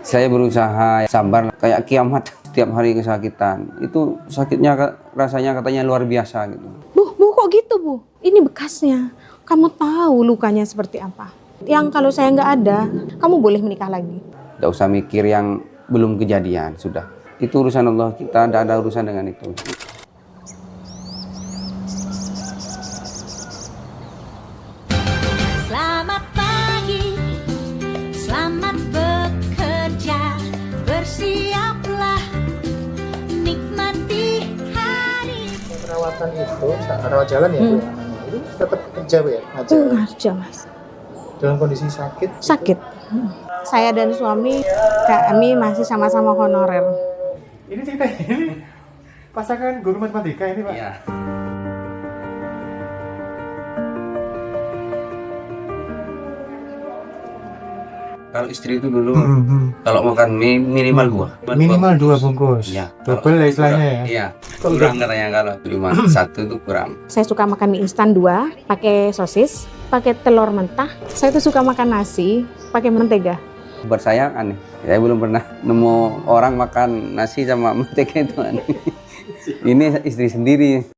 Saya berusaha sabar kayak kiamat, setiap hari kesakitan. Itu sakitnya rasanya katanya luar biasa gitu. Bu, kok gitu Bu? Ini bekasnya. Kamu tahu lukanya seperti apa. Yang kalau saya nggak ada, kamu boleh menikah lagi. Nggak usah mikir yang belum kejadian, sudah. Itu urusan Allah, kita tidak ada urusan dengan itu. Selamat pagi, selamat bekerja, bersiaplah nikmati hari. Perawatan itu, rawat jalan ya Bu ya? Itu tetap kerja Bu ya? Ngajar. Kerja Mas. Dalam kondisi sakit? Sakit. Saya dan suami, kami masih sama-sama honorer. Ini cerita ini pasangan guru matematika ini Pak? Iya. Kalau istri itu dulu, kalau makan mie minimal 2. Minimal 2 bungkus. Iya. Double ya istilahnya ya? Iya. Kurang katanya kalau cuma 1 itu kurang. Saya suka makan mie instan 2, pakai sosis, pakai telur mentah. Saya tuh suka makan nasi, pakai mentega. Buat saya aneh. Saya belum pernah nemu orang makan nasi sama mentega itu aneh. Ini istri sendiri.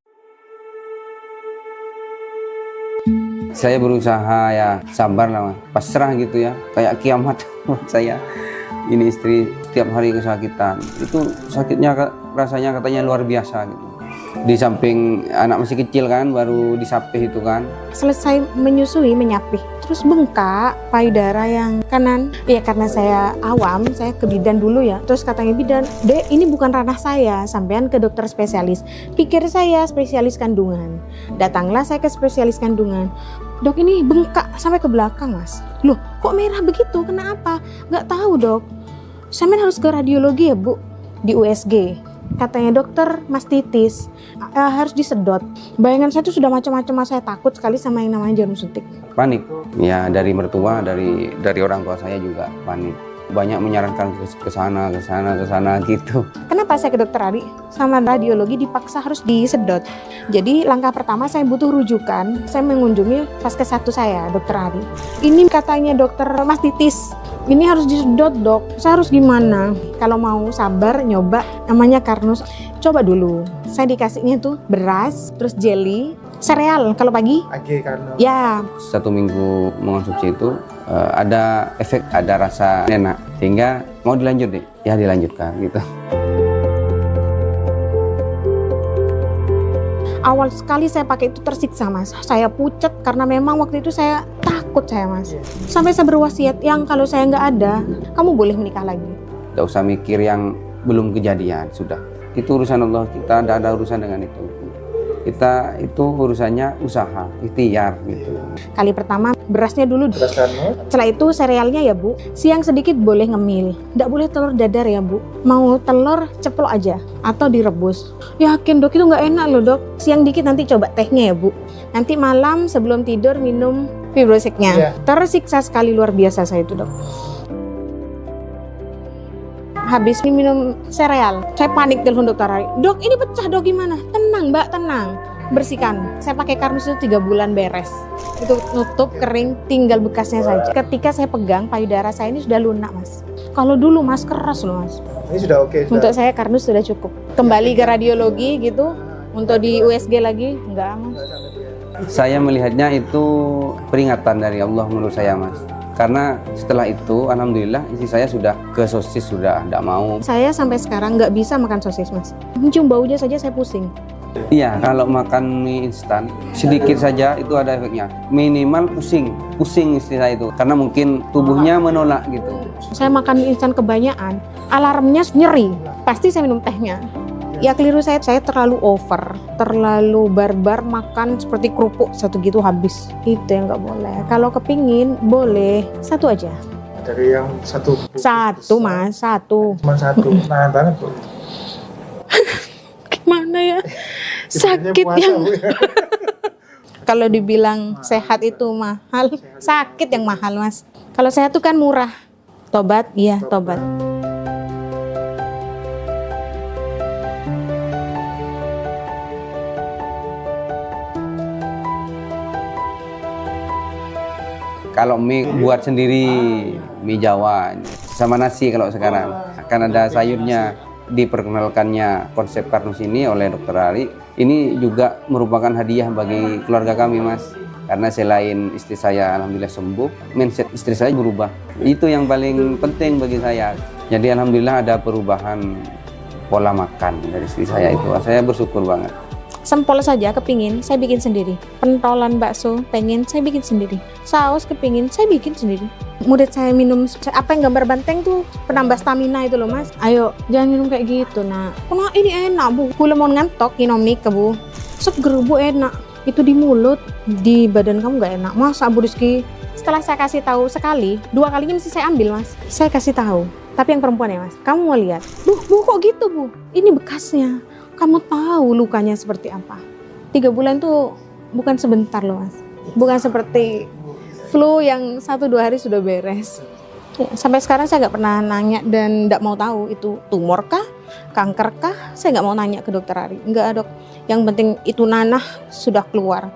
Saya berusaha ya sabar lah, Mas. Pasrah gitu ya, kayak kiamat buat saya. Ini istri setiap hari kesakitan. Itu sakitnya rasanya katanya luar biasa gitu. Di samping anak masih kecil kan, baru disapih itu kan. Selesai menyusui, menyapih, terus bengkak payudara yang kanan. Iya, karena saya awam, saya ke bidan dulu ya. Terus katanya bidan, "Dek, ini bukan ranah saya, sampean ke dokter spesialis." Pikir saya spesialis kandungan. Datanglah saya ke spesialis kandungan. "Dok, ini bengkak sampai ke belakang, Mas." "Loh, kok merah begitu? Kenapa?" "Nggak tahu, Dok. Sampean harus ke radiologi ya, Bu, di USG." Katanya dokter mastitis, harus disedot. Bayangan saya tuh sudah macam-macam, Mas. Saya takut sekali sama yang namanya jarum suntik. Panik. Ya dari mertua, dari orang tua saya juga panik. Banyak menyarankan ke sana gitu. Kenapa saya ke dokter Ari? Sama radiologi dipaksa harus disedot. Jadi langkah pertama saya butuh rujukan. Saya mengunjungi vaskes 1 saya, dokter Ari. Ini katanya dokter mastitis. Ini harus disedot, Dok. Saya harus gimana? Kalau mau sabar nyoba namanya Karnus. Coba dulu. Saya dikasihnya tuh beras, terus jelly, sereal kalau pagi. AG Karno. Ya, 1 minggu mengonsumsi itu ada efek, ada rasa enak, sehingga mau dilanjut deh. Ya dilanjutkan gitu. awal sekali saya pakai itu tersiksa, Mas. Saya pucat karena memang waktu itu saya takut Mas. Sampai saya berwasiat, yang kalau saya nggak ada, kamu boleh menikah lagi. Nggak usah mikir yang belum kejadian, sudah. Itu urusan Allah, kita tidak ada urusan dengan itu. Kita itu urusannya usaha, ikhtiar gitu. Kali pertama berasnya dulu. Berdasarkan Setelah itu serealnya ya Bu. Siang sedikit boleh ngemil. Nggak boleh telur dadar ya Bu. Mau telur ceplok aja atau direbus. Yakin Dok, itu nggak enak loh Dok. Siang dikit nanti coba tehnya ya Bu. Nanti malam sebelum tidur minum fibrosiknya. Tersiksa sekali, luar biasa saya itu Dok. Habis minum sereal, saya panik telepon dokter Ari. Dok, ini pecah Dok, gimana? Tenang Mbak, tenang. Bersihkan. Saya pakai Karnus itu 3 bulan beres. Itu nutup, kering, tinggal bekasnya saja. Ketika saya pegang, payudara saya ini sudah lunak Mas. Kalau dulu Mas keras loh Mas. ini sudah oke. Untuk saya Karnus sudah cukup. Kembali ke radiologi gitu. Untuk di USG lagi enggak Mas. Saya melihatnya itu peringatan dari Allah menurut saya Mas. Karena setelah itu, alhamdulillah istri saya sudah ke sosis, sudah tidak mau. Saya sampai sekarang nggak bisa makan sosis Mas. Mencium baunya saja saya pusing. Iya, kalau makan mie instan sedikit saja itu ada efeknya. Minimal pusing istri saya itu. Karena mungkin tubuhnya menolak gitu. Saya makan mie instan kebanyakan, alarmnya nyeri. Pasti saya minum tehnya. Ya keliru saya terlalu over, terlalu barbar makan seperti kerupuk satu gitu habis. Itu yang nggak boleh. Kalau kepingin boleh satu aja. Dari yang satu. Satu Mas, satu. Cuma satu. Nahan banget Bu. Gimana ya? Sebenarnya Sakit puasa, yang Bu, ya. kalau dibilang sehat itu mahal, sakit yang mahal Mas. Kalau sehat itu kan murah. Tobat, iya tobat. Kalau mie buat sendiri, mie Jawa. sama nasi kalau sekarang. Akan ada sayurnya. Diperkenalkannya konsep Karnus ini oleh Dr. Ari. Ini juga merupakan hadiah bagi keluarga kami, Mas. Karena selain istri saya alhamdulillah sembuh, mindset istri saya berubah. Itu yang paling penting bagi saya. Jadi alhamdulillah ada perubahan pola makan dari istri saya itu. Saya bersyukur banget. Sempol saja kepingin, saya bikin sendiri. Pentolan bakso pengen, saya bikin sendiri. Saus kepingin, saya bikin sendiri. Murid saya minum apa yang gambar banteng tuh, penambah stamina itu loh Mas. Ayo jangan minum kayak gitu nak. Karena ini enak Bu, gula mau ngantok inomik ke Bu. Sup gerubu enak, itu di mulut, di badan kamu nggak enak. Masa Bu Rizky? Setelah saya kasih tahu sekali, 2 kalinya mesti saya ambil Mas. Saya kasih tahu, tapi yang perempuan ya Mas. Kamu mau lihat? Bu kok gitu Bu? Ini bekasnya. Kamu tahu lukanya seperti apa. 3 bulan tuh bukan sebentar loh Mas. Bukan seperti flu yang 1-2 hari sudah beres. Ya, sampai sekarang saya nggak pernah nanya dan nggak mau tahu itu tumor kah, kanker kah. Saya nggak mau nanya ke dokter Ari. Nggak dok. Yang penting itu nanah sudah keluar.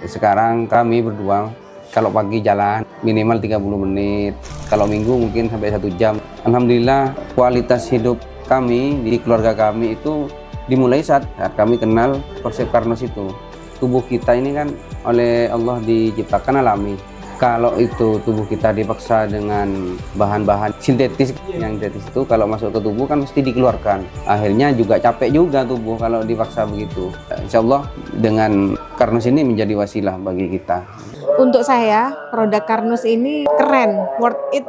Sekarang kami berdua kalau pagi jalan minimal 30 menit. Kalau minggu mungkin sampai 1 jam. Alhamdulillah kualitas hidup kami di keluarga kami itu dimulai saat kami kenal konsep Karnus itu. Tubuh kita ini kan oleh Allah diciptakan alami. Kalau itu tubuh kita dipaksa dengan bahan-bahan sintetis, yang sintetis itu kalau masuk ke tubuh kan mesti dikeluarkan. Akhirnya juga capek juga tubuh kalau dipaksa begitu. Insya Allah dengan Karnus ini menjadi wasilah bagi kita. Untuk saya produk Karnus ini keren, worth it.